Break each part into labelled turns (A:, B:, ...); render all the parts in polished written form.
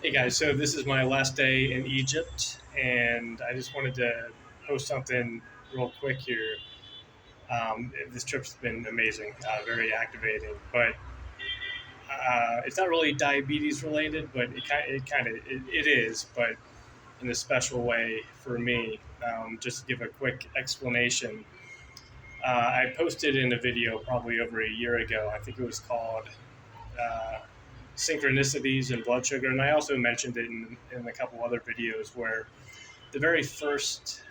A: Hey guys, so this is my last day in Egypt, and I just wanted to post something real quick here. This trip's been amazing, very activating, but it's not really diabetes related, but it is, but in a special way for me. Just to give a quick explanation, I posted in a video probably over a year ago. I think it was called uh, Synchronicities and blood sugar, and I also mentioned it in a couple other videos where the very first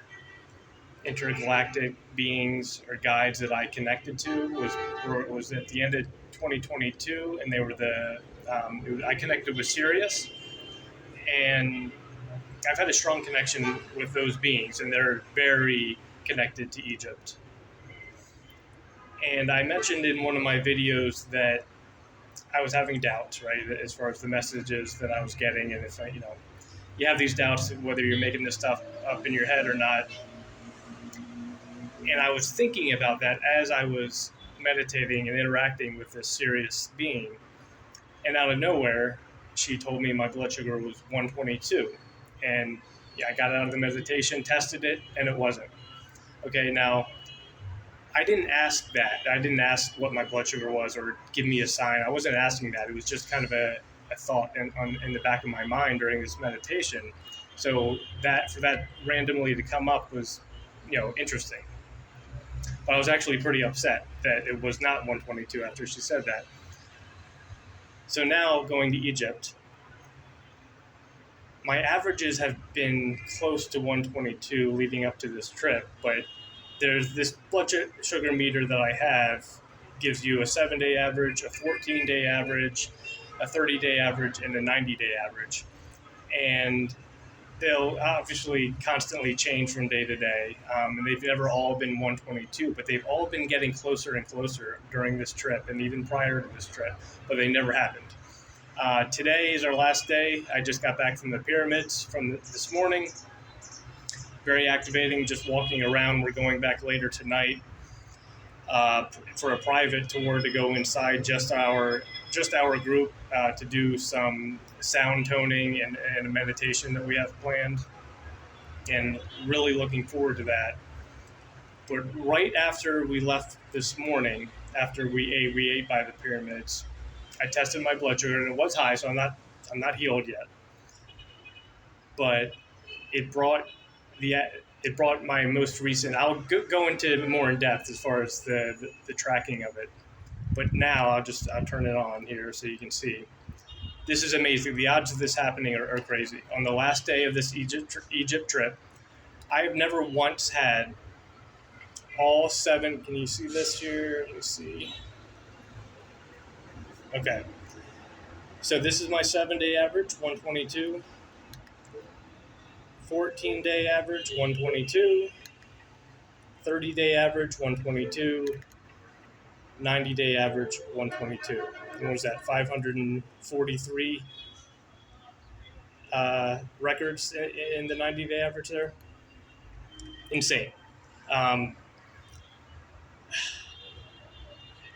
A: intergalactic beings or guides that I connected to was at the end of 2022, and they were I connected with Sirius, and I've had a strong connection with those beings, and they're very connected to Egypt. And I mentioned in one of my videos that I was having doubts, right, as far as the messages that I was getting, and if you have these doubts whether you're making this stuff up in your head or not. And I was thinking about that as I was meditating and interacting with this serious being, and out of nowhere, she told me my blood sugar was 122, and I got out of the meditation, tested it, and it wasn't. Okay, now I didn't ask that. I didn't ask what my blood sugar was or give me a sign. I wasn't asking that. It was just kind of a thought in the back of my mind during this meditation. So for that randomly to come up was, interesting. But I was actually pretty upset that it was not 122 after she said that. So now going to Egypt, my averages have been close to 122 leading up to this trip, but there's this blood sugar meter that I have gives you a 7-day average, a 14-day average, a 30-day average, and a 90-day average. And they'll obviously constantly change from day to day. And they've never all been 122, but they've all been getting closer and closer during this trip and even prior to this trip, but they never happened. Today is our last day. I just got back from the pyramids from this morning. Very activating, just walking around. We're going back later tonight for a private tour to go inside just our group to do some sound toning and a meditation that we have planned, and really looking forward to that. But right after we left this morning, after we ate by the pyramids, I tested my blood sugar and it was high, so I'm not healed yet. But it brought my most recent. I'll go into more in depth as far as the tracking of it. But now I'll turn it on here so you can see. This is amazing. The odds of this happening are crazy. On the last day of this Egypt trip, I have never once had all 7. Can you see this here? Let me see. Okay. So this is my 7-day average, 122. 14-day average, 122. 30-day average, 122. 90-day average, 122. And what was that, 543 records in the 90-day average there? Insane.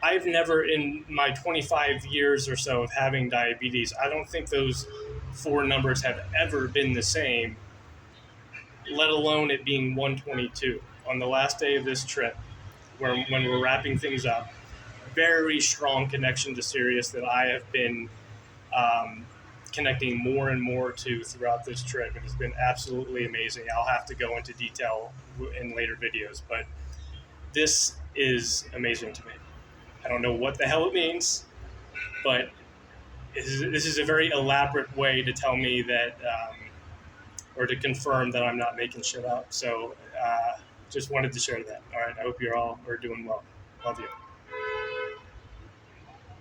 A: I've never, in my 25 years or so of having diabetes, I don't think those 4 numbers have ever been the same, let alone it being 122. On the last day of this trip, when we're wrapping things up, very strong connection to Sirius that I have been connecting more and more to throughout this trip. It has been absolutely amazing. I'll have to go into detail in later videos, but this is amazing to me. I don't know what the hell it means, but this is a very elaborate way to tell me that, or to confirm that I'm not making shit up. So just wanted to share that. All right, I hope you're all are doing well. Love you.